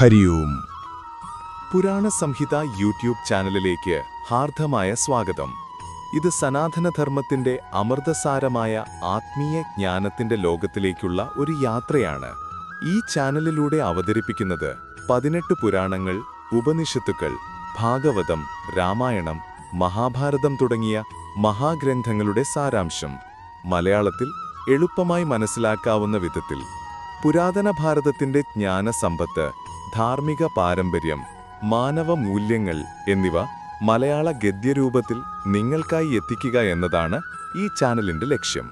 ഹരി ഓം. പുരാണ സംഹിത യൂട്യൂബ് ചാനലിലേക്ക് ഹാർദമായ സ്വാഗതം. ഇത് സനാതനധർമ്മത്തിന്റെ അമൃതസാരമായ ആത്മീയ ജ്ഞാനത്തിന്റെ ലോകത്തിലേക്കുള്ള ഒരു യാത്രയാണ്. ഈ ചാനലിലൂടെ അവതരിപ്പിക്കുന്നത് 18 പുരാണങ്ങൾ, ഉപനിഷത്തുക്കൾ, ഭാഗവതം, രാമായണം, മഹാഭാരതം തുടങ്ങിയ മഹാഗ്രന്ഥങ്ങളുടെ സാരാംശം മലയാളത്തിൽ എളുപ്പമായി മനസ്സിലാക്കാവുന്ന വിധത്തിൽ. പുരാതന ഭാരതത്തിന്റെ ജ്ഞാനസമ്പത്ത്, ധാർമ്മിക പാരമ്പര്യം, മാനവ മൂല്യങ്ങൾ എന്നിവ മലയാള ഗദ്യരൂപത്തിൽ നിങ്ങൾക്കായി എത്തിക്കുക എന്നതാണ് ഈ ചാനലിന്റെ ലക്ഷ്യം.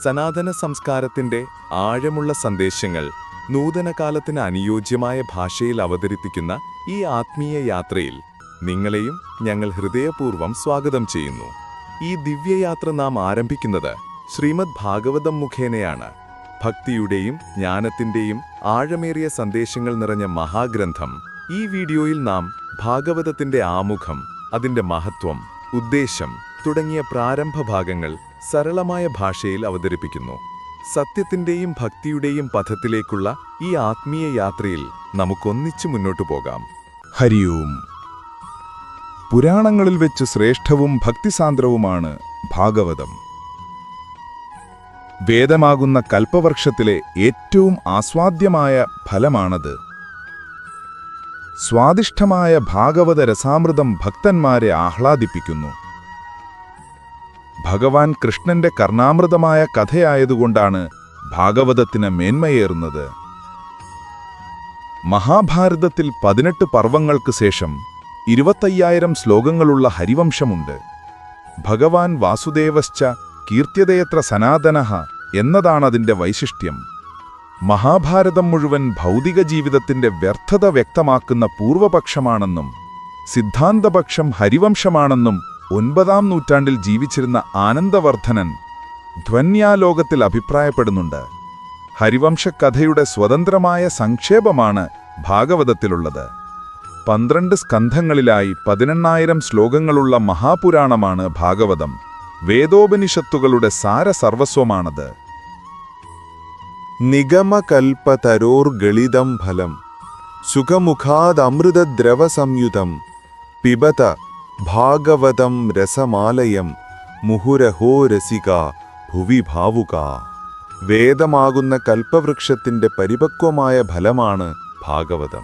സനാതന സംസ്കാരത്തിന്റെ ആഴമുള്ള സന്ദേശങ്ങൾ നൂതനകാലത്തിന് അനുയോജ്യമായ ഭാഷയിൽ അവതരിപ്പിക്കുന്ന ഈ ആത്മീയ യാത്രയിൽ നിങ്ങളെയും ഞങ്ങൾ ഹൃദയപൂർവ്വം സ്വാഗതം ചെയ്യുന്നു. ഈ ദിവ്യയാത്ര നാം ആരംഭിക്കുന്നത് ശ്രീമദ് ഭാഗവതം മുഖേനയാണ്. ഭക്തിയുടെയും ജ്ഞാനത്തിന്റെയും ആഴമേറിയ സന്ദേശങ്ങൾ നിറഞ്ഞ മഹാഗ്രന്ഥം. ഈ വീഡിയോയിൽ നാം ഭാഗവതത്തിന്റെ ആമുഖം, അതിന്റെ മഹത്വം, ഉദ്ദേശം തുടങ്ങിയ പ്രാരംഭ ഭാഗങ്ങൾ സരളമായ ഭാഷയിൽ അവതരിപ്പിക്കുന്നു. സത്യത്തിന്റെയും ഭക്തിയുടെയും പഥത്തിലേക്കുള്ള ഈ ആത്മീയ യാത്രയിൽ നമുക്കൊന്നിച്ചു മുന്നോട്ടു പോകാം. ഹരി ഓം. പുരാണങ്ങളിൽ വെച്ച് ശ്രേഷ്ഠവും ഭക്തിസാന്ദ്രവുമാണ് ഭാഗവതം. വേദമാകുന്ന കൽപ്പവൃക്ഷത്തിലെ ഏറ്റവും ആസ്വാദ്യമായ ഫലമാണത്. സ്വാദിഷ്ഠമായ ഭാഗവത രസാമൃതം ഭക്തന്മാരെ ആഹ്ലാദിപ്പിക്കുന്നു. ഭഗവാൻ കൃഷ്ണന്റെ കർണാമൃതമായ കഥയായതുകൊണ്ടാണ് ഭാഗവതത്തിന് മേന്മയേറുന്നത്. മഹാഭാരതത്തിൽ 18 പർവങ്ങൾക്ക് ശേഷം 25,000 ശ്ലോകങ്ങളുള്ള ഹരിവംശമുണ്ട്. ഭഗവാൻ വാസുദേവശ്ച കീർത്യതയത്ര സനാതനഃ എന്നതാണതിന്റെ വൈശിഷ്ട്യം. മഹാഭാരതം മുഴുവൻ ഭൗതിക ജീവിതത്തിന്റെ വ്യർത്ഥത വ്യക്തമാക്കുന്ന പൂർവപക്ഷമാണെന്നും സിദ്ധാന്തപക്ഷം ഹരിവംശമാണെന്നും 9ാം നൂറ്റാണ്ടിൽ ജീവിച്ചിരുന്ന ആനന്ദവർദ്ധനൻ ധ്വന്യാലോകത്തിൽ അഭിപ്രായപ്പെടുന്നുണ്ട്. ഹരിവംശക്കഥയുടെ സ്വതന്ത്രമായ സംക്ഷേപമാണ് ഭാഗവതത്തിലുള്ളത്. 12 സ്കന്ധങ്ങളിലായി 18,000 ശ്ലോകങ്ങളുള്ള മഹാപുരാണമാണ് ഭാഗവതം. വേദോപനിഷത്തുകളുടെ സാരസർവസ്വമാണത്. നിഗമകൽപതരോർഗളിതം ഫലം സുഖമുഖാദമൃതദ്രവസംയുതം പിബത ഭാഗവതം രസമാലയം മുഹുരഹോ രസിക ഭുവി ഭാവുക. വേദമാകുന്ന കൽപ്പവൃക്ഷത്തിന്റെ പരിപക്വമായ ഫലമാണ് ഭാഗവതം.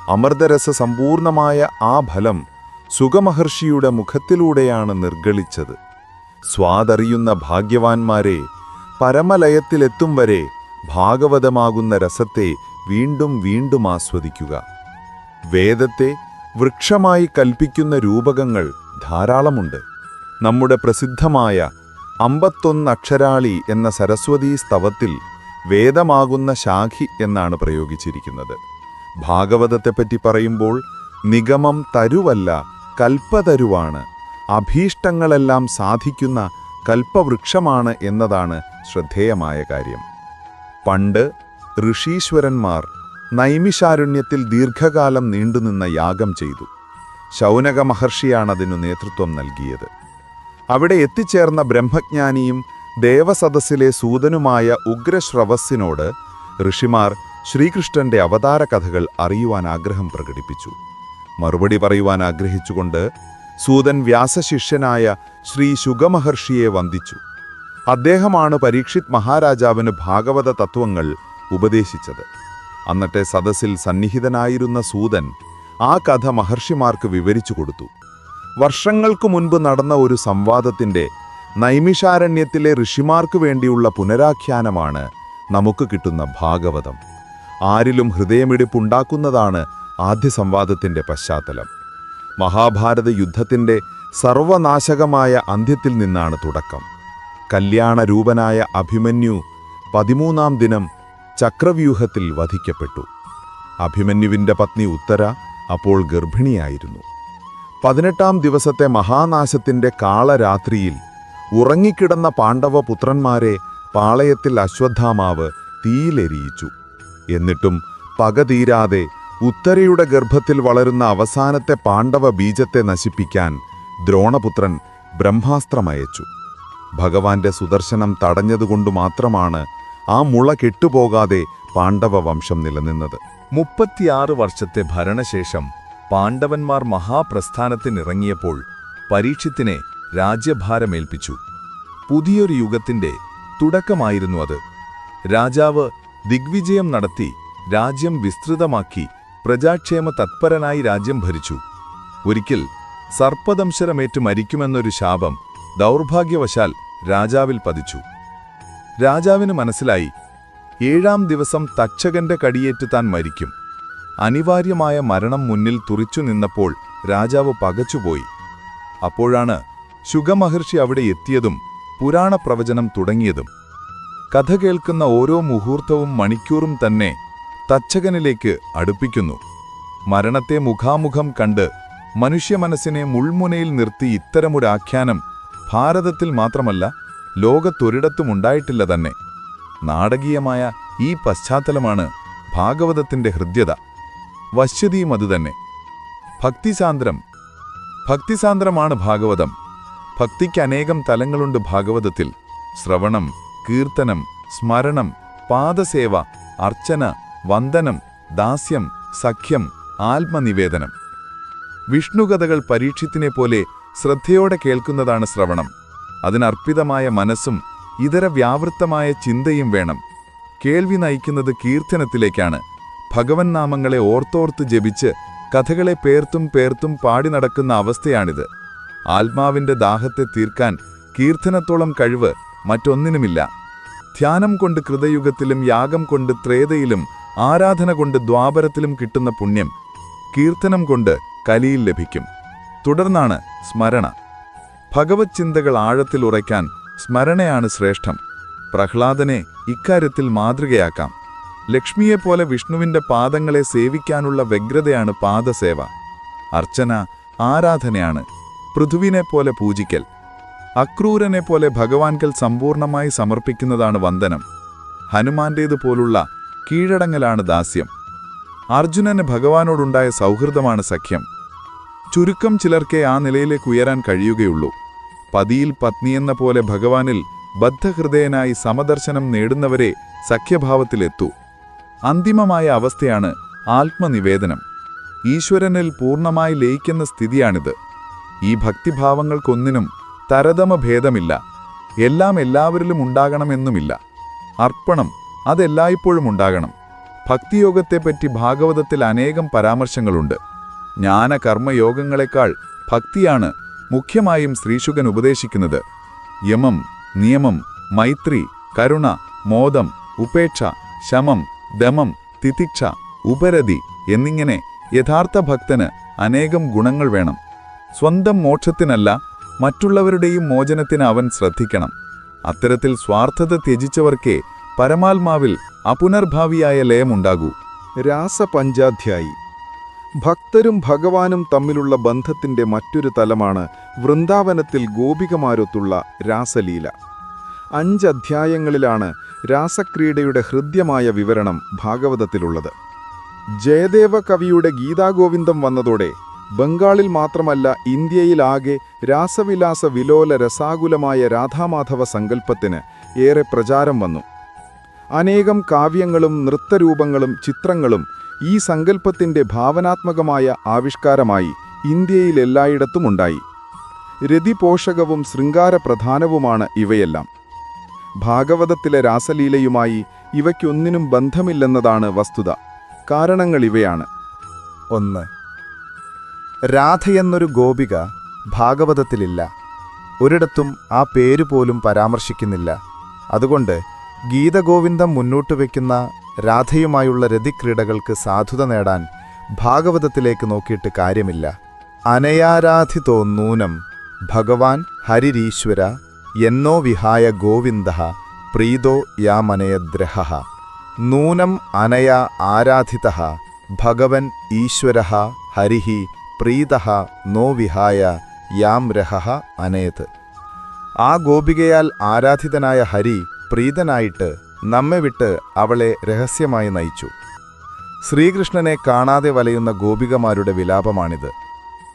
അമൃതരസ സമ്പൂർണമായ ആ ഫലം സുഖമഹർഷിയുടെ മുഖത്തിലൂടെയാണ് നിർഗളിച്ചത്. സ്വാദറിയുന്ന ഭാഗ്യവാന്മാരെ പരമലയത്തിലെത്തും വരെ ഭാഗവതമാകുന്ന രസത്തെ വീണ്ടും വീണ്ടും ആസ്വദിക്കുക. വേദത്തെ വൃക്ഷമായി കൽപ്പിക്കുന്ന രൂപകങ്ങൾ ധാരാളമുണ്ട്. നമ്മുടെ പ്രസിദ്ധമായ 51 അക്ഷരാളി എന്ന സരസ്വതീ സ്തവത്തിൽ വേദമാകുന്ന ശാഖി എന്നാണ് പ്രയോഗിച്ചിരിക്കുന്നത്. ഭാഗവതത്തെപ്പറ്റി പറയുമ്പോൾ നിഗമം തരുവല്ല, കൽപ്പതരുവാണ്. അഭീഷ്ടങ്ങളെല്ലാം സാധിക്കുന്ന കൽപ്പവൃക്ഷമാണ് എന്നതാണ് ശ്രദ്ധേയമായ കാര്യം. പണ്ട് ഋഷീശ്വരന്മാർ നൈമിഷാരണ്യത്തിൽ ദീർഘകാലം നീണ്ടുനിന്ന യാഗം ചെയ്തു. ശൗനക മഹർഷിയാണതിനു നേതൃത്വം നൽകിയത്. അവിടെ എത്തിച്ചേർന്ന ബ്രഹ്മജ്ഞാനിയും ദേവസദസ്സിലെ സൂതനുമായ ഉഗ്രശ്രവസ്സിനോട് ഋഷിമാർ ശ്രീകൃഷ്ണന്റെ അവതാര കഥകൾ അറിയുവാൻ ആഗ്രഹം പ്രകടിപ്പിച്ചു. മറുപടി പറയുവാൻ ആഗ്രഹിച്ചുകൊണ്ട് സൂതൻ വ്യാസശിഷ്യനായ ശ്രീ ശുഗമഹർഷിയെ വന്ദിച്ചു. അദ്ദേഹമാണ് പരീക്ഷിത് മഹാരാജാവിന് ഭാഗവത തത്വങ്ങൾ ഉപദേശിച്ചത്. അന്നത്തെ സദസ്സിൽ സന്നിഹിതനായിരുന്ന സൂതൻ ആ കഥ മഹർഷിമാർക്ക് വിവരിച്ചു കൊടുത്തു. വർഷങ്ങൾക്കു മുൻപ് നടന്ന ഒരു സംവാദത്തിന്റെ നൈമിഷാരണ്യത്തിലെ ഋഷിമാർക്ക് വേണ്ടിയുള്ള പുനരാഖ്യാനമാണ് നമുക്ക് കിട്ടുന്ന ഭാഗവതം. ആരിലും ഹൃദയമിടിപ്പുണ്ടാക്കുന്നതാണ് ആദ്യ സംവാദത്തിന്റെ പശ്ചാത്തലം. മഹാഭാരത യുദ്ധത്തിന്റെ സർവനാശകമായ അന്ത്യത്തിൽ നിന്നാണ് തുടക്കം. കല്യാണരൂപനായ അഭിമന്യു 13ാം ദിനം ചക്രവ്യൂഹത്തിൽ വധിക്കപ്പെട്ടു. അഭിമന്യുവിന്റെ പത്നി ഉത്തര അപ്പോൾ ഗർഭിണിയായിരുന്നു. 18ാം ദിവസത്തെ മഹാനാശത്തിന്റെ കാളരാത്രിയിൽ ഉറങ്ങിക്കിടന്ന പാണ്ഡവപുത്രന്മാരെ പാളയത്തിൽ അശ്വത്ഥാമാവ് തീയിലെരിയിച്ചു. എന്നിട്ടും പക തീരാതെ ഉത്തരയുടെ ഗർഭത്തിൽ വളരുന്ന അവസാനത്തെ പാണ്ഡവ ബീജത്തെ നശിപ്പിക്കാൻ ദ്രോണപുത്രൻ ബ്രഹ്മാസ്ത്രമയച്ചു. ഭഗവാന്റെ സുദർശനം തടഞ്ഞതുകൊണ്ടു മാത്രമാണ് ആ മുള കെട്ടുപോകാതെ പാണ്ഡവ വംശം നിലനിന്നത്. 36 വർഷത്തെ ഭരണശേഷം പാണ്ഡവന്മാർ മഹാപ്രസ്ഥാനത്തിനിറങ്ങിയപ്പോൾ പരീക്ഷിത്തിനെ രാജ്യഭാരമേൽപ്പിച്ചു. പുതിയൊരു യുഗത്തിന്റെ തുടക്കമായിരുന്നു അത്. രാജാവ് ദിഗ്വിജയം നടത്തി രാജ്യം വിസ്തൃതമാക്കി പ്രജാക്ഷേമ തത്പരനായി രാജ്യം ഭരിച്ചു. ഒരിക്കൽ സർപ്പദംശനമേറ്റ് മരിക്കുമെന്നൊരു ശാപം ദൗർഭാഗ്യവശാൽ രാജാവിൽ പതിച്ചു. രാജാവിന് മനസ്സിലായി, 7-ാം ദിവസം തക്ഷകന്റെ കടിയേറ്റ് താൻ മരിക്കും. അനിവാര്യമായ മരണം മുന്നിൽ തുറിച്ചു നിന്നപ്പോൾ രാജാവ് പകച്ചുപോയി. അപ്പോഴാണ് ശുഗമഹർഷി അവിടെ എത്തിയതും പുരാണ പ്രവചനം തുടങ്ങിയതും. കഥ കേൾക്കുന്ന ഓരോ മുഹൂർത്തവും മണിക്കൂറും തന്നെ തക്ഷകനിലേക്ക് അടുപ്പിക്കുന്നു. മരണത്തെ മുഖാമുഖം കണ്ട് മനുഷ്യമനസ്സിനെ മുൾമുനയിൽ നിർത്തി ഇത്തരമൊരാഖ്യാനം ഭാരതത്തിൽ മാത്രമല്ല ലോകത്തൊരിടത്തുമുണ്ടായിട്ടില്ല തന്നെ. നാടകീയമായ ഈ പശ്ചാത്തലമാണ് ഭാഗവതത്തിന്റെ ഹൃദ്യത. വശ്യതയും അതുതന്നെ. ഭക്തിസാന്ദ്രമാണ് ഭാഗവതം. ഭക്തിക്ക് അനേകം തലങ്ങളുണ്ട് ഭാഗവതത്തിൽ. ശ്രവണം, കീർത്തനം, സ്മരണം, പാദസേവ, അർച്ചന, വന്ദനം, ദാസ്യം, സഖ്യം, ആത്മനിവേദനം. വിഷ്ണുകഥകൾ പരീക്ഷിത്തിനെപ്പോലെ ശ്രദ്ധയോടെ കേൾക്കുന്നതാണ് ശ്രവണം. അതിനർപ്പിതമായ മനസ്സും ഇതര വ്യാവൃത്തമായ ചിന്തയും വേണം. കേൾവി നയിക്കുന്നത് കീർത്തനത്തിലേക്കാണ്. ഭഗവൻ നാമങ്ങളെ ഓർത്തോർത്ത് ജപിച്ച് കഥകളെ പേർത്തും പാടി നടക്കുന്ന അവസ്ഥയാണിത്. ആത്മാവിന്റെ ദാഹത്തെ തീർക്കാൻ കീർത്തനത്തോളം കഴിവ് മറ്റൊന്നിനുമില്ല. ധ്യാനം കൊണ്ട് കൃതയുഗത്തിലും യാഗം കൊണ്ട് ത്രേതയിലും ആരാധന കൊണ്ട് ദ്വാപരത്തിലും കിട്ടുന്ന പുണ്യം കീർത്തനം കൊണ്ട് കലിയിൽ ലഭിക്കും. തുടർന്നാണ് സ്മരണ. ഭഗവത് ചിന്തകൾ ആഴത്തിൽ ഉറയ്ക്കാൻ സ്മരണയാണ് ശ്രേഷ്ഠം. പ്രഹ്ലാദനെ ഇക്കാര്യത്തിൽ മാതൃകയാക്കാം. ലക്ഷ്മിയെപ്പോലെ വിഷ്ണുവിന്റെ പാദങ്ങളെ സേവിക്കാനുള്ള വ്യഗ്രതയാണ് പാദസേവ. അർച്ചന ആരാധനയാണ്. പൃഥുവിനെപ്പോലെ പൂജിക്കൽ. അക്രൂരനെപ്പോലെ ഭഗവാൻകൽ സമ്പൂർണമായി സമർപ്പിക്കുന്നതാണ് വന്ദനം. ഹനുമാന്റേതുപോലുള്ള കീഴടങ്ങലാണ് ദാസ്യം. അർജുനന് ഭഗവാനോടുണ്ടായ സൗഹൃദമാണ് സഖ്യം. ചുരുക്കം ചിലർക്കേ ആ നിലയിലേക്ക് ഉയരാൻ കഴിയുകയുള്ളൂ. പതിയിൽ പത്നിയെന്ന പോലെ ഭഗവാനിൽ ബദ്ധഹൃദയനായി സമദർശനം നേടുന്നവരെ സഖ്യഭാവത്തിലെത്തൂ. അന്തിമമായ അവസ്ഥയാണ് ആത്മനിവേദനം. ഈശ്വരനിൽ പൂർണ്ണമായി ലയിക്കുന്ന സ്ഥിതിയാണിത്. ഈ ഭക്തിഭാവങ്ങൾക്കൊന്നിനും തരതമഭേദമില്ല. എല്ലാം എല്ലാവരിലും ഉണ്ടാകണമെന്നുമില്ല. അർപ്പണം അതെല്ലായ്പ്പോഴും ഉണ്ടാകണം. ഭക്തിയോഗത്തെപ്പറ്റി ഭാഗവതത്തിൽ അനേകം പരാമർശങ്ങളുണ്ട്. ജ്ഞാനകർമ്മയോഗങ്ങളെക്കാൾ ഭക്തിയാണ് മുഖ്യമായും ശ്രീശുകൻ ഉപദേശിക്കുന്നത്. യമം, നിയമം, മൈത്രി, കരുണ, മോദം, ഉപേക്ഷ, ശമം, ദമം, തിതിക്ഷ, ഉപരതി എന്നിങ്ങനെ യഥാർത്ഥ ഭക്തന് അനേകം ഗുണങ്ങൾ വേണം. സ്വന്തം മോക്ഷത്തിനല്ല, മറ്റുള്ളവരുടെയും മോചനത്തിന് അവൻ ശ്രദ്ധിക്കണം. അത്തരത്തിൽ സ്വാർത്ഥത ത്യജിച്ചവർക്കേ പരമാത്മാവിൽ അപുനർഭാവിയായ ലയമുണ്ടാകൂ. രാസപഞ്ചാധ്യായി. ഭക്തരും ഭഗവാനും തമ്മിലുള്ള ബന്ധത്തിന്റെ മറ്റൊരു തലമാണ് വൃന്ദാവനത്തിൽ ഗോപികമാരൊത്തുള്ള രാസലീല. 5 അധ്യായങ്ങളിലാണ് രാസക്രീഡയുടെ ഹൃദ്യമായ വിവരണം ഭാഗവതത്തിലുള്ളത്. ജയദേവ കവിയുടെ ഗീതാഗോവിന്ദം വന്നതോടെ ബംഗാളിൽ മാത്രമല്ല ഇന്ത്യയിലാകെ രാസവിലാസ വിലോല രസാകുലമായ രാധാമാധവ സങ്കല്പത്തിന് ഏറെ പ്രചാരം വന്നു. അനേകം കാവ്യങ്ങളും നൃത്തരൂപങ്ങളും ചിത്രങ്ങളും ഈ സങ്കല്പത്തിന്റെ ഭാവനാത്മകമായ ആവിഷ്കാരമായി ഇന്ത്യയിലെല്ലായിടത്തുമുണ്ടായി. രതിപോഷകവും ശൃംഗാരപ്രധാനവുമാണ് ഇവയെല്ലാം. ഭാഗവതത്തിലെ രാസലീലയുമായി ഇവയ്ക്കൊന്നിനും ബന്ധമില്ലെന്നതാണ് വസ്തുത. കാരണങ്ങളിവയാണ്. 1. രാധയെന്നൊരു ഗോപിക ഭാഗവതത്തിലില്ല. ഒരിടത്തും ആ പേരുപോലും പരാമർശിക്കുന്നില്ല. അതുകൊണ്ട് ഗീതഗോവിന്ദം മുന്നോട്ടുവെക്കുന്ന രാധയുമായുള്ള രതിക്രീഡകൾക്ക് സാധുത നേടാൻ ഭാഗവതത്തിലേക്ക് നോക്കിയിട്ട് കാര്യമില്ല. അനയാരാധിതോ നൂനം ഭഗവാൻ ഹരിരീശ്വര എന്നോ വിഹായ ഗോവിന്ദ പ്രീതോ യാമനയദ്രഹ. നൂനം അനയാ ആരാധിത ഭഗവൻ ഈശ്വര ഹരിഹി പ്രീതഃ നോ വിഹായ യാം രഹ അനേത്. ആ ഗോപികയാൽ ആരാധിതനായ ഹരി പ്രീതനായിട്ട് നമ്മെ വിട്ട് അവളെ രഹസ്യമായി നയിച്ചു. ശ്രീകൃഷ്ണനെ കാണാതെ വലയുന്ന ഗോപികമാരുടെ വിലാപമാണിത്.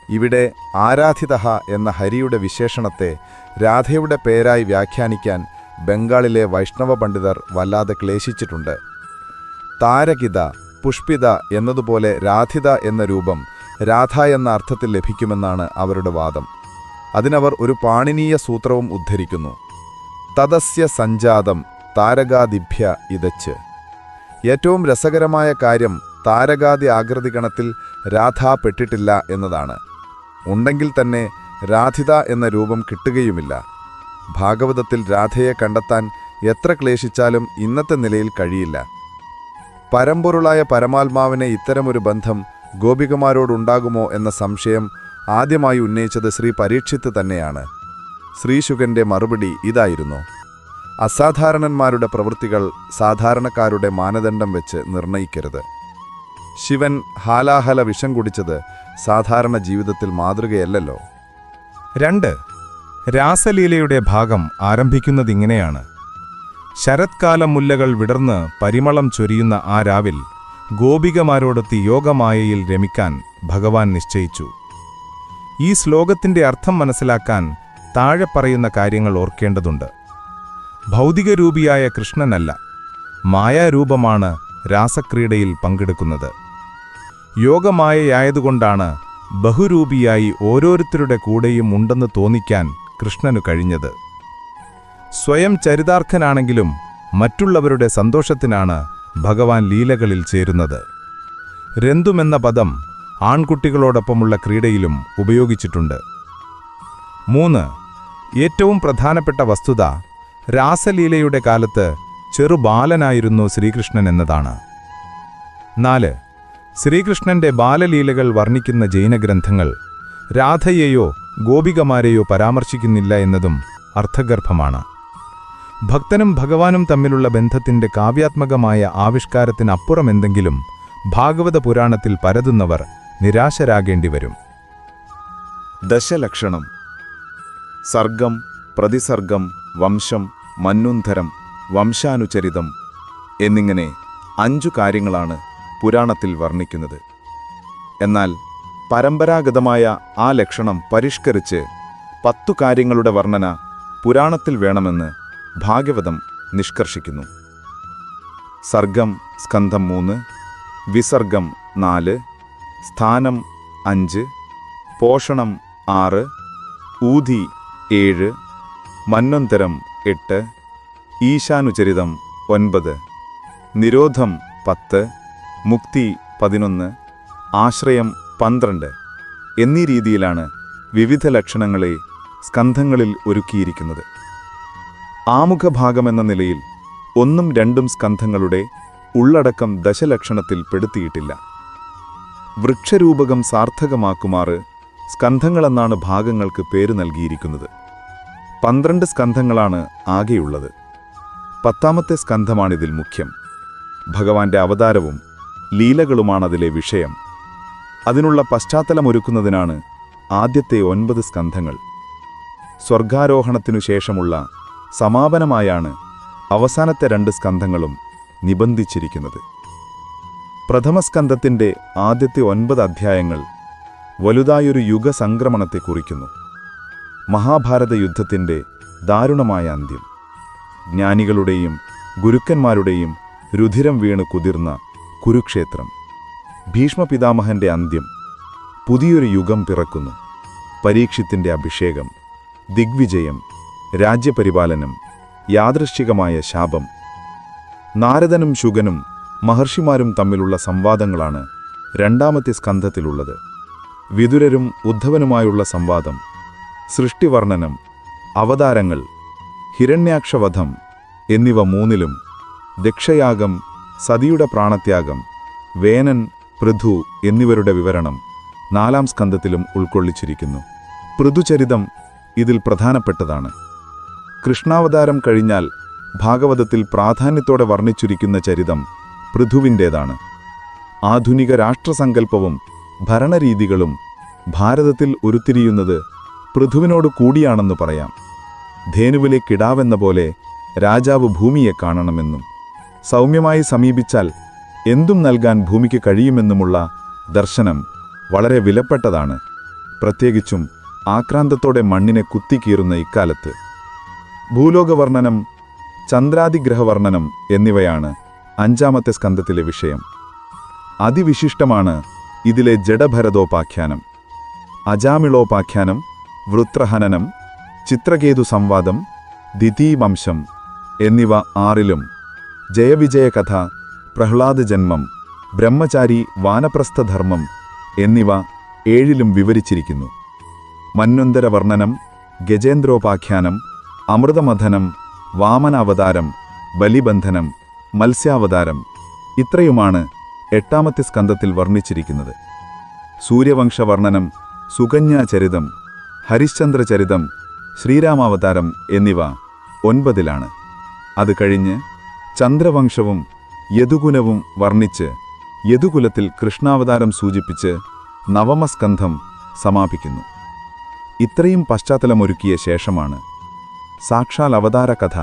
ഇവിടെ ആരാധിത എന്ന ഹരിയുടെ വിശേഷണത്തെ രാധയുടെ പേരായി വ്യാഖ്യാനിക്കാൻ ബംഗാളിലെ വൈഷ്ണവ പണ്ഡിതർ വല്ലാതെ ക്ലേശിച്ചിട്ടുണ്ട്. താരകിത, പുഷ്പിത എന്നതുപോലെ രാധിത എന്ന രൂപം രാധ എന്ന അർത്ഥത്തിൽ ലഭിക്കുമെന്നാണ് അവരുടെ വാദം. അതിനവർ ഒരു പാണിനീയ സൂത്രവും ഉദ്ധരിക്കുന്നു. തദസ്യ സഞ്ജാതം താരകാദിഭ്യ ഇതച്ച്. ഏറ്റവും രസകരമായ കാര്യം താരകാദി ആകൃതിഗണത്തിൽ രാധ പെട്ടിട്ടില്ല എന്നതാണ്. ഉണ്ടെങ്കിൽ തന്നെ രാധിത എന്ന രൂപം കിട്ടുകയുമില്ല. ഭാഗവതത്തിൽ രാധയെ കണ്ടെത്താൻ എത്ര ക്ലേശിച്ചാലും ഇന്നത്തെ നിലയിൽ കഴിയില്ല. പരമ്പൊരുളായ പരമാത്മാവിനെ ഇത്തരമൊരു ബന്ധം ഗോപികമാരോടുണ്ടാകുമോ എന്ന സംശയം ആദ്യമായി ഉന്നയിച്ചത് ശ്രീ പരീക്ഷിത്ത് തന്നെയാണ്. ശ്രീശുകന്റെ മറുപടി ഇതായിരുന്നു: അസാധാരണന്മാരുടെ പ്രവൃത്തികൾ സാധാരണക്കാരുടെ മാനദണ്ഡം വെച്ച് നിർണയിക്കരുത്. ശിവൻ ഹാലാഹല വിഷം കുടിച്ചത് സാധാരണ ജീവിതത്തിൽ മാതൃകയല്ലല്ലോ. 2. രാസലീലയുടെ ഭാഗം ആരംഭിക്കുന്നതിങ്ങനെയാണ്. ശരത്കാല മുല്ലകൾ വിടർന്ന് പരിമളം ചൊരിയുന്ന ആ രാവിൽ ഗോപികമാരോടൊത്ത് യോഗമായയിൽ രമിക്കാൻ ഭഗവാൻ നിശ്ചയിച്ചു. ഈ ശ്ലോകത്തിന്റെ അർത്ഥം മനസ്സിലാക്കാൻ താഴെ പറയുന്ന കാര്യങ്ങൾ ഓർക്കേണ്ടതുണ്ട്. ഭൗതികരൂപിയായ കൃഷ്ണനല്ല, മായാരൂപമാണ് രാസക്രീഡയിൽ പങ്കെടുക്കുന്നത്. യോഗമായയായതുകൊണ്ടാണ് ബഹുരൂപിയായി ഓരോരുത്തരുടെ കൂടെയും ഉണ്ടെന്ന് തോന്നിക്കാൻ കൃഷ്ണനു കഴിഞ്ഞത്. സ്വയം ചരിതാർത്ഥനാണെങ്കിലും മറ്റുള്ളവരുടെ സന്തോഷത്തിനാണ് ഭഗവാൻ ലീലകളിൽ ചേരുന്നത്. രന്തുമെന്ന പദം ആൺകുട്ടികളോടൊപ്പമുള്ള ക്രീഡയിലും ഉപയോഗിച്ചിട്ടുണ്ട്. 3. ഏറ്റവും പ്രധാനപ്പെട്ട വസ്തുത രാസലീലയുടെ കാലത്ത് ചെറുബാലനായിരുന്നു ശ്രീകൃഷ്ണൻ എന്നതാണ്. 4. ശ്രീകൃഷ്ണന്റെ ബാലലീലകൾ വർണ്ണിക്കുന്ന ജൈനഗ്രന്ഥങ്ങൾ രാധയെയോ ഗോപികമാരെയോ പരാമർശിക്കുന്നില്ല എന്നതും അർത്ഥഗർഭമാണ്. ഭക്തനും ഭഗവാനും തമ്മിലുള്ള ബന്ധത്തിന്റെ കാവ്യാത്മകമായ ആവിഷ്കാരത്തിനപ്പുറമെന്തെങ്കിലും ഭാഗവത പുരാണത്തിൽ പരതുന്നവർ നിരാശരാകേണ്ടിവരും. ദശലക്ഷണം: സർഗം, പ്രതിസർഗം, വംശം, മന്വന്തരം, വംശാനുചരിതം എന്നിങ്ങനെ 5 കാര്യങ്ങളാണ് പുരാണത്തിൽ വർണ്ണിക്കുന്നത്. എന്നാൽ പരമ്പരാഗതമായ ആ ലക്ഷണം പരിഷ്കരിച്ച് 10 കാര്യങ്ങളുടെ വർണ്ണന പുരാണത്തിൽ വേണമെന്ന് ഭാഗവതം നിഷ്കർഷിക്കുന്നു. സർഗം സ്കന്ധം 3, വിസർഗം 4, സ്ഥാനം 5, പോഷണം 6, ഊതി 7, മന്വന്തരം 8, ഈശാനുചരിതം 9, നിരോധം 10, മുക്തി 11, ആശ്രയം 12 എന്നീ രീതിയിലാണ് വിവിധ ലക്ഷണങ്ങളെ സ്കന്ധങ്ങളിൽ ഒരുക്കിയിരിക്കുന്നത്. ആമുഖഭാഗമെന്ന നിലയിൽ 1ഉം 2ഉം സ്കന്ധങ്ങളുടെ ഉള്ളടക്കം ദശലക്ഷണത്തിൽ പെടുത്തിയിട്ടില്ല. വൃക്ഷരൂപകം സാർത്ഥകമാക്കുമാറ് സ്കന്ധങ്ങളെന്നാണ് ഭാഗങ്ങൾക്ക് പേര് നൽകിയിരിക്കുന്നത്. 12 സ്കന്ധങ്ങളാണ് ആകെയുള്ളത്. 10ാമത്തെ സ്കന്ധമാണിതിൽ മുഖ്യം. ഭഗവാന്റെ അവതാരവും ലീലകളുമാണതിലെ വിഷയം. അതിനുള്ള പശ്ചാത്തലമൊരുക്കുന്നതിനാണ് ആദ്യത്തെ 9 സ്കന്ധങ്ങൾ. സ്വർഗാരോഹണത്തിനു ശേഷമുള്ള സമാപനമായാണ് അവസാനത്തെ 2 സ്കന്ധങ്ങളും നിബന്ധിച്ചിരിക്കുന്നത്. പ്രഥമസ്കന്ധത്തിന്റെ ആദ്യത്തെ 9 അധ്യായങ്ങൾ വലുതായൊരു യുഗസംക്രമണത്തെ കുറിക്കുന്നു. മഹാഭാരത യുദ്ധത്തിന്റെ ദാരുണമായ അന്ത്യം, ജ്ഞാനികളുടെയും ഗുരുക്കന്മാരുടെയും രുധിരം വീണ് കുതിർന്ന കുരുക്ഷേത്രം, ഭീഷ്മപിതാമഹന്റെ അന്ത്യം, പുതിയൊരു യുഗം പിറക്കുന്നു, പരീക്ഷിത്തിന്റെ അഭിഷേകം, ദിഗ്വിജയം, രാജ്യപരിപാലനം, യാദൃശ്ചികമായ ശാപം. നാരദനും ശുഗനും മഹർഷിമാരും തമ്മിലുള്ള സംവാദങ്ങളാണ് 2ാമത്തെ സ്കന്ധത്തിലുള്ളത്. വിതുരരും ഉദ്ധവനുമായുള്ള സംവാദം, സൃഷ്ടിവർണ്ണനം, അവതാരങ്ങൾ, ഹിരണ്യാക്ഷവധം എന്നിവ 3ലും, ദക്ഷയാഗം, സതിയുടെ പ്രാണത്യാഗം, വേനൻ, പൃഥു എന്നിവരുടെ വിവരണം 4ാം സ്കന്ധത്തിലും ഉൾക്കൊള്ളിച്ചിരിക്കുന്നു. പൃഥുചരിതം ഇതിൽ പ്രധാനപ്പെട്ടതാണ്. കൃഷ്ണാവതാരം കഴിഞ്ഞാൽ ഭാഗവതത്തിൽ പ്രാധാന്യത്തോടെ വർണ്ണിച്ചിരിക്കുന്ന ചരിതം പൃഥുവിൻ്റേതാണ്. ആധുനിക രാഷ്ട്രസങ്കല്പവും ഭരണരീതികളും ഭാരതത്തിൽ ഉരുത്തിരിയുന്നത് പൃഥുവിനോട് കൂടിയാണെന്ന് പറയാം. ധേനുവിലെ കിടാവെന്ന പോലെ രാജാവ് ഭൂമിയെ കാണണമെന്നും സൗമ്യമായി സമീപിച്ചാൽ എന്തും നൽകാൻ ഭൂമിക്ക് കഴിയുമെന്നുമുള്ള ദർശനം വളരെ വിലപ്പെട്ടതാണ്, പ്രത്യേകിച്ചും ആക്രാന്തത്തോടെ മണ്ണിനെ കുത്തിക്കീറുന്ന ഇക്കാലത്ത്. ഭൂലോകവർണ്ണനം, ചന്ദ്രാദിഗ്രഹവർണ്ണനം എന്നിവയാണ് 5ാമത്തെ സ്കന്ധത്തിലെ വിഷയം. അതിവിശിഷ്ടമാണ് ഇതിലെ ജഡഭരതോപാഖ്യാനം. അജാമിളോപാഖ്യാനം, വൃത്രഹനനം, ചിത്രകേതു സംവാദം, ദിതീവംശം എന്നിവ 6ലും, ജയവിജയകഥ, പ്രഹ്ലാദജന്മം, ബ്രഹ്മചാരി വാനപ്രസ്ഥധർമ്മം എന്നിവ 7ലും വിവരിച്ചിരിക്കുന്നു. മന്വന്തരവർണ്ണനം, ഗജേന്ദ്രോപാഖ്യാനം, അമൃതമഥനം, വാമനാവതാരം, ബലിബന്ധനം, മത്സ്യാവതാരം ഇത്രയുമാണ് 8ാമത്തെ സ്കന്ധത്തിൽ വർണ്ണിച്ചിരിക്കുന്നത്. സൂര്യവംശവർണ്ണനം, സുകന്യാചരിതം, ഹരിശ്ചന്ദ്രചരിതം, ശ്രീരാമാവതാരം എന്നിവ 9ലാണ്. അത് കഴിഞ്ഞ് ചന്ദ്രവംശവും യദുകുലവും വർണ്ണിച്ച് യദുകുലത്തിൽ കൃഷ്ണാവതാരം സൂചിപ്പിച്ച് 9മസ്കന്ധം സമാപിക്കുന്നു. ഇത്രയും പശ്ചാത്തലമൊരുക്കിയ ശേഷമാണ് സാക്ഷാൽ അവതാരകഥ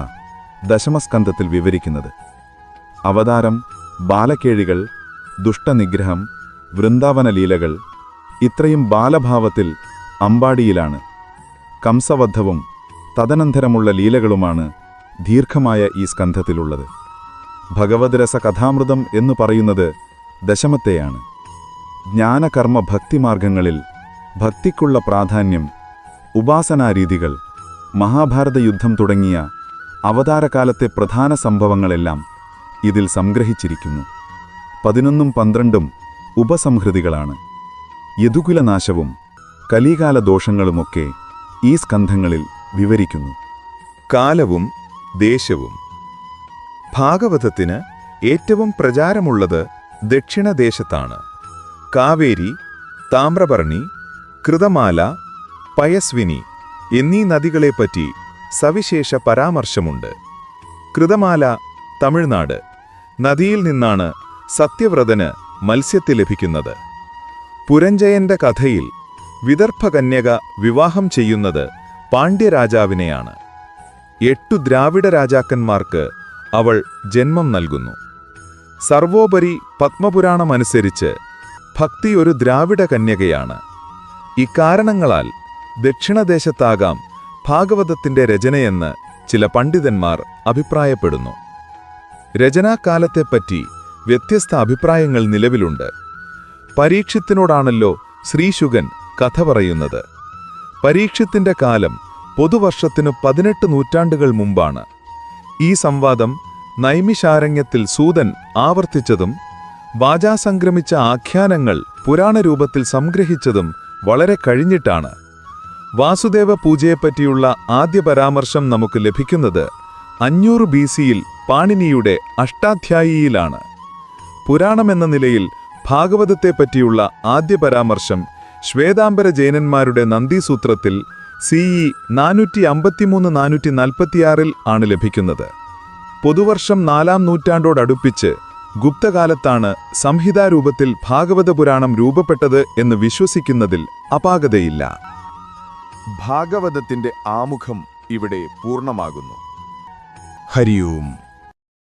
10മസ്കന്ധത്തിൽ വിവരിക്കുന്നത്. അവതാരം, ബാലക്കേഴികൾ, ദുഷ്ടനിഗ്രഹം, വൃന്ദാവനലീലകൾ ഇത്രയും ബാലഭാവത്തിൽ അമ്പാടിയിലാണ്. കംസവദ്ധവും തദനന്തരമുള്ള ലീലകളുമാണ് ദീർഘമായ ഈ സ്കന്ധത്തിലുള്ളത്. ഭഗവദ്രസ കഥാമൃതം എന്നു പറയുന്നത് 10മത്തെയാണ്. ജ്ഞാനകർമ്മ ഭക്തിമാർഗങ്ങളിൽ ഭക്തിക്കുള്ള പ്രാധാന്യം, ഉപാസനാരീതികൾ, മഹാഭാരത യുദ്ധം തുടങ്ങിയ അവതാരകാലത്തെ പ്രധാന സംഭവങ്ങളെല്ലാം ഇതിൽ സംഗ്രഹിച്ചിരിക്കുന്നു. 11ഉം 12ഉം ഉപസംഹൃതികളാണ്. യദുകുലനാശവും കലികാല ദോഷങ്ങളുമൊക്കെ ഈ സ്കന്ധങ്ങളിൽ വിവരിക്കുന്നു. കാലവും ദേശവും. ഭാഗവതത്തിന് ഏറ്റവും പ്രചാരമുള്ളത് ദക്ഷിണദേശത്താണ്. കാവേരി, താമ്രപർണി, കൃതമാല, പയസ്വിനി എന്നീ നദികളെപ്പറ്റി സവിശേഷ പരാമർശമുണ്ട്. കൃതമാല തമിഴ്നാട്. നദിയിൽ നിന്നാണ് സത്യവ്രതന് മത്സ്യത്തെ ലഭിക്കുന്നത്. പുരഞ്ജയന്റെ കഥയിൽ വിദർഭകന്യക വിവാഹം ചെയ്യുന്നത് പാണ്ഡ്യരാജാവിനെയാണ്. 8 ദ്രാവിഡ രാജാക്കന്മാർക്ക് അവൾ ജന്മം നൽകുന്നു. സർവോപരി പത്മപുരാണമനുസരിച്ച് ഭക്തി ഒരു ദ്രാവിഡ കന്യകയാണ്. ഇക്കാരണങ്ങളാൽ ദക്ഷിണദേശത്താകാം ഭാഗവതത്തിന്റെ രചനയെന്ന് ചില പണ്ഡിതന്മാർ അഭിപ്രായപ്പെടുന്നു. രചനാകാലത്തെപ്പറ്റി വ്യത്യസ്ത അഭിപ്രായങ്ങൾ നിലവിലുണ്ട്. പരീക്ഷിത്തിനോടാണല്ലോ ശ്രീശുകൻ കഥ പറയുന്നത്. പരീക്ഷിത്തിന്റെ കാലം പൊതുവർഷത്തിനു 18 നൂറ്റാണ്ടുകൾ മുമ്പാണ്. ഈ സംവാദം നൈമിഷാരണ്യത്തിൽ സൂതൻ ആവർത്തിച്ചതും വാചാസംക്രമിച്ച ആഖ്യാനങ്ങൾ പുരാണരൂപത്തിൽ സംഗ്രഹിച്ചതും വളരെ കഴിഞ്ഞിട്ടാണ്. വാസുദേവ പൂജയെപ്പറ്റിയുള്ള ആദ്യ പരാമർശം നമുക്ക് ലഭിക്കുന്നത് 500 BC-യിൽ പാണിനിയുടെ അഷ്ടാധ്യായിയിലാണ്. പുരാണമെന്ന നിലയിൽ ഭാഗവതത്തെപ്പറ്റിയുള്ള ആദ്യ പരാമർശം ശ്വേതാംബര ജൈനന്മാരുടെ നന്ദീസൂത്രത്തിൽ CE 453-446 ആണ് ലഭിക്കുന്നത്. പൊതുവർഷം 4-ാം നൂറ്റാണ്ടോടടുപ്പിച്ച് ഗുപ്തകാലത്താണ് സംഹിതാരൂപത്തിൽ ഭാഗവത പുരാണം രൂപപ്പെട്ടത് എന്ന് വിശ്വസിക്കുന്നതിൽ അപാകതയില്ല. ഭാഗവതത്തിന്റെ ആമുഖം ഇവിടെ പൂർണ്ണമാകുന്നു. ഹരി ഓം.